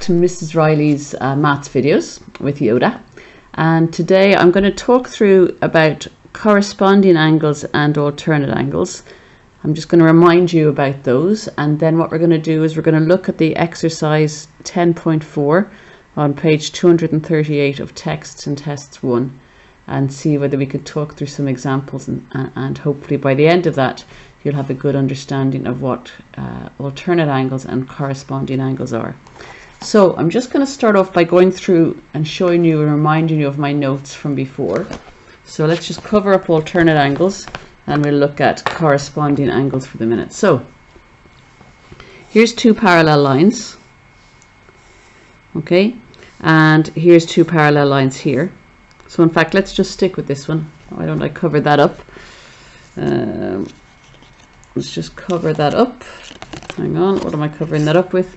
to Mrs. Riley's maths videos with Yoda, and today I'm going to talk through about corresponding angles and alternate angles. I'm just going to remind you about those, and then what we're going to do is we're going to look at the exercise 10.4 on page 238 of Texts and Tests 1 and see whether we can talk through some examples, and hopefully by the end of that you'll have a good understanding of what alternate angles and corresponding angles are. So I'm just going to start off by going through and showing you and reminding you of my notes from before. So let's just cover up alternate angles and we'll look at corresponding angles for the minute. So here's two parallel lines, okay, and here's two parallel lines here. So in fact, let's just stick with this one. Why don't I cover that up? Let's just cover that up. Hang on, what am I covering that up with?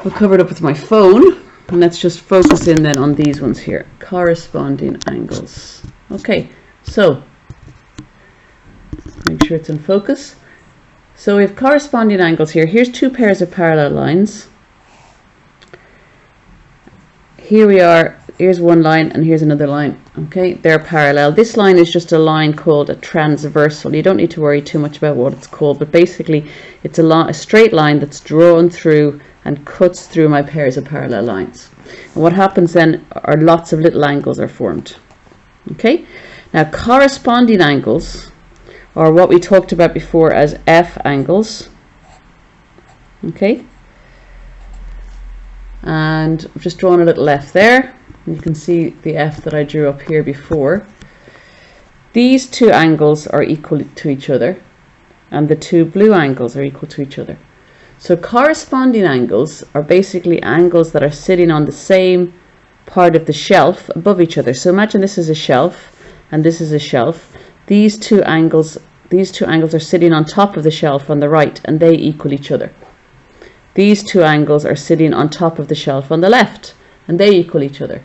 I'll cover it up with my phone, and let's just focus in then on these ones here. Corresponding angles. Okay, so make sure it's in focus. So we have corresponding angles here. Here's two pairs of parallel lines. Here we are. Here's one line and here's another line. Okay, they're parallel. This line is just a line called a transversal. You don't need to worry too much about what it's called, but basically it's a straight line that's drawn through and cuts through my pairs of parallel lines. And what happens then are lots of little angles are formed. Okay, now corresponding angles are what we talked about before as F angles. Okay, and I've just drawn a little F there. You can see the F that I drew up here before. These two angles are equal to each other, and the two blue angles are equal to each other. So corresponding angles are basically angles that are sitting on the same part of the shelf above each other. So imagine this is a shelf and this is a shelf. These two angles are sitting on top of the shelf on the right, and they equal each other. These two angles are sitting on top of the shelf on the left, and they equal each other.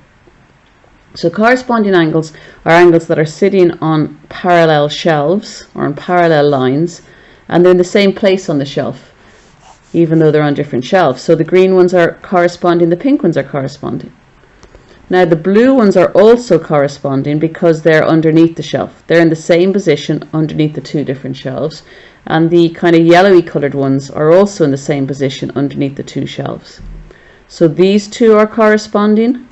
So corresponding angles are angles that are sitting on parallel shelves or on parallel lines, and they're in the same place on the shelf, even though they're on different shelves. So the green ones are corresponding, the pink ones are corresponding. Now the blue ones are also corresponding because they're underneath the shelf. They're in the same position underneath the two different shelves, and the kind of yellowy colored ones are also in the same position underneath the two shelves. So these two are corresponding.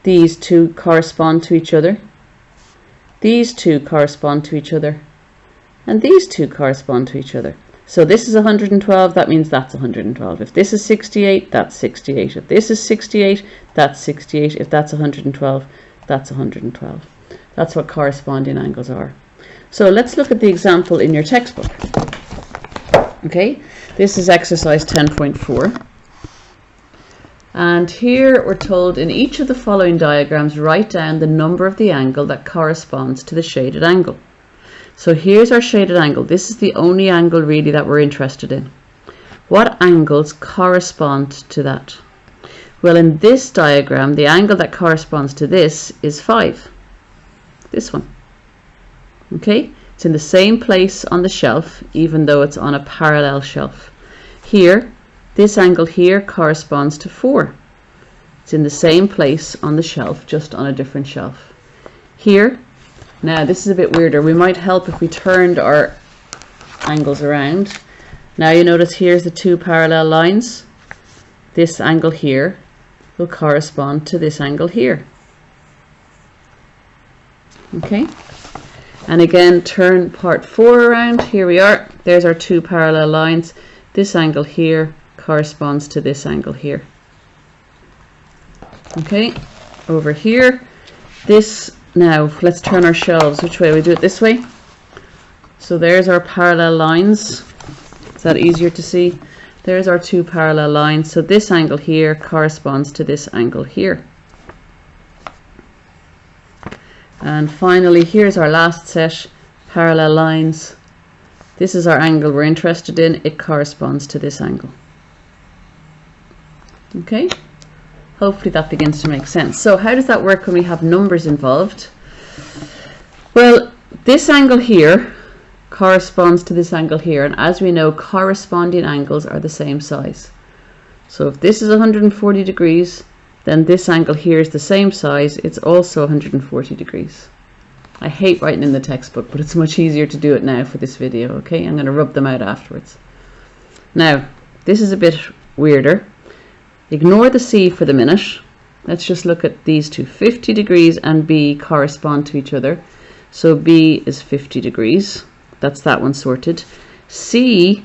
These two correspond to each other. These two correspond to each other. And these two correspond to each other. So this is 112, that means that's 112. If this is 68, that's 68. If this is 68, that's 68. If that's 112, that's 112. That's what corresponding angles are. So let's look at the example in your textbook. Okay, this is exercise 10.4. And here we're told, in each of the following diagrams, write down the number of the angle that corresponds to the shaded angle. So here's our shaded angle. This is the only angle really that we're interested in. What angles correspond to that? Well, in this diagram, the angle that corresponds to this is 5. This one. Okay, it's in the same place on the shelf, even though it's on a parallel shelf. Here, this angle here corresponds to 4. It's in the same place on the shelf, just on a different shelf. Here, now this is a bit weirder. We might help if we turned our angles around. Now you notice here's the two parallel lines. This angle here will correspond to this angle here. Okay, and again turn part 4 around. Here we are. There's our two parallel lines. This angle here corresponds to this angle here. Okay, over here, this, now let's turn our shelves. Which way? We do it this way. So there's our parallel lines. Is that easier to see? There's our two parallel lines. So this angle here corresponds to this angle here. And finally, here's our last set, parallel lines. This is our angle we're interested in. It corresponds to this angle. Okay, hopefully that begins to make sense. So how does that work when we have numbers involved? Well, this angle here corresponds to this angle here, and as we know, corresponding angles are the same size. So if this is 140 degrees, then this angle here is the same size. It's also 140 degrees. I hate writing in the textbook, but it's much easier to do it now for this video, okay? I'm going to rub them out afterwards. Now, this is a bit weirder. Ignore the C for the minute. Let's just look at these two. 50 degrees and B correspond to each other. So B is 50 degrees. That's that one sorted. C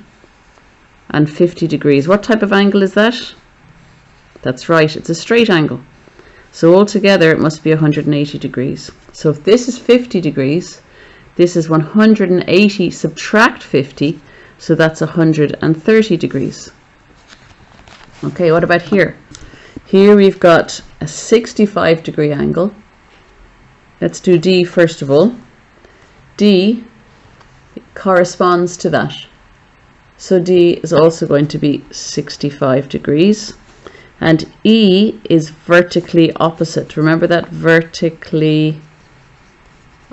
and 50 degrees. What type of angle is that? That's right, it's a straight angle. So altogether it must be 180 degrees. So if this is 50 degrees, this is 180 subtract 50, so that's 130 degrees. Okay, what about here? Here we've got a 65 degree angle. Let's do D first of all. D corresponds to that. So D is also going to be 65 degrees. And E is vertically opposite. Remember that? Vertically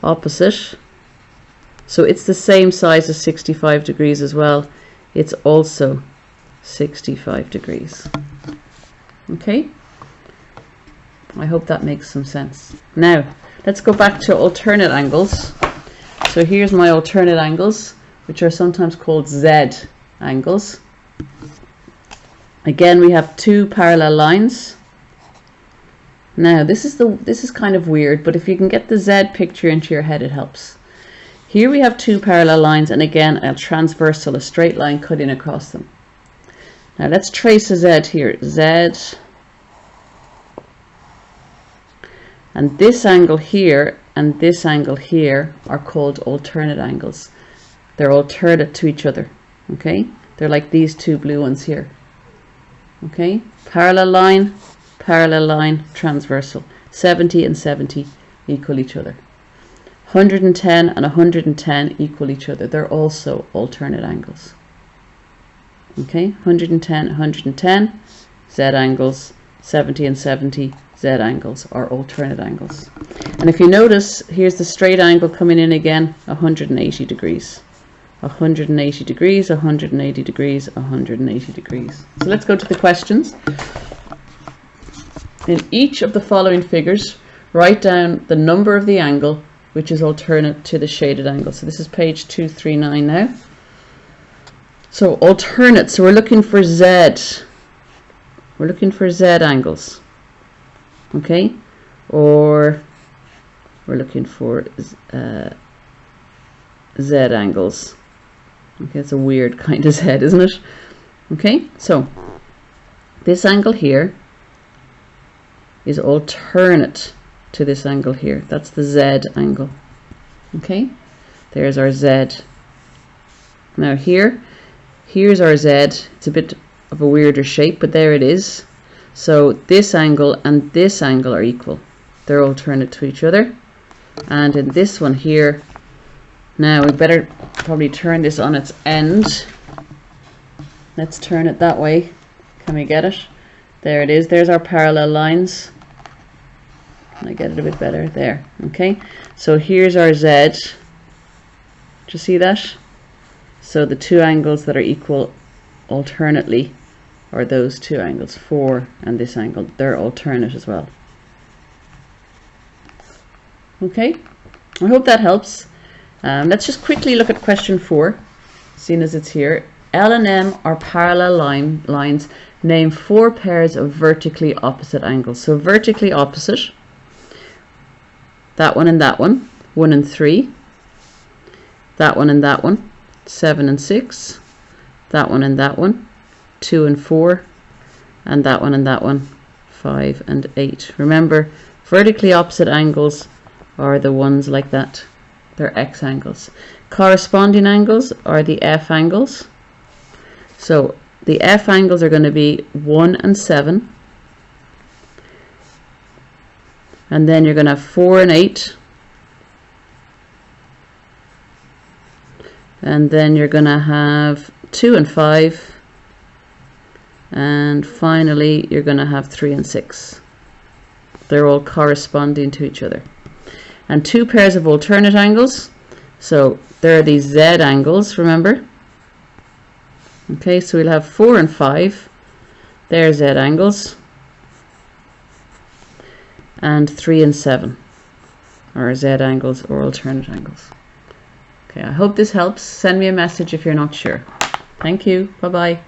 opposite. So it's the same size as 65 degrees as well. It's also 65 degrees. Okay? I hope that makes some sense. Now, let's go back to alternate angles. So here's my alternate angles, which are sometimes called Z angles. Again, we have two parallel lines. Now, this is kind of weird, but if you can get the Z picture into your head, it helps. Here we have two parallel lines, and again, a transversal, a straight line cutting across them. Now, let's trace a Z here. Z. And this angle here and this angle here are called alternate angles. They're alternate to each other. Okay? They're like these two blue ones here. Okay, parallel line, transversal. 70 and 70 equal each other. 110 and 110 equal each other. They're also alternate angles. Okay, 110, 110, Z angles. 70 and 70, Z angles are alternate angles. And if you notice, here's the straight angle coming in again, 180 degrees. 180 degrees, 180 degrees, 180 degrees. So let's go to the questions. In each of the following figures, write down the number of the angle which is alternate to the shaded angle. So this is page 239 now. So alternate, so we're looking for Z. We're looking for Z angles. Okay? Or we're looking for Z angles. Okay, it's a weird kind of Z, isn't it? Okay, so this angle here is alternate to this angle here. That's the Z angle. Okay, there's our Z. Now here's our Z. It's a bit of a weirder shape, but there it is. So this angle and this angle are equal. They're alternate to each other. And in this one here, now we better probably turn this on its end. Let's turn it that way. Can we get it? There it is. There's our parallel lines. Can I get it a bit better? There. Okay. So here's our Z. Do you see that? So the two angles that are equal alternately are those two angles, 4 and this angle. They're alternate as well. Okay. I hope that helps. Let's just quickly look at question 4, seeing as it's here. L and M are parallel lines. Name 4 pairs of vertically opposite angles. So vertically opposite, that one and that one, 1 and 3. That one and that one, 7 and 6. That one and that one, 2 and 4. And that one, 5 and 8. Remember, vertically opposite angles are the ones like that. They're X angles. Corresponding angles are the F angles. So the F angles are going to be 1 and 7. And then you're going to have 4 and 8. And then you're going to have 2 and 5. And finally you're going to have 3 and 6. They're all corresponding to each other. And 2 pairs of alternate angles. So there are these Z angles, remember? Okay, so we'll have 4 and 5. There's Z angles. And 3 and 7 are Z angles or alternate angles. Okay, I hope this helps. Send me a message if you're not sure. Thank you. Bye-bye.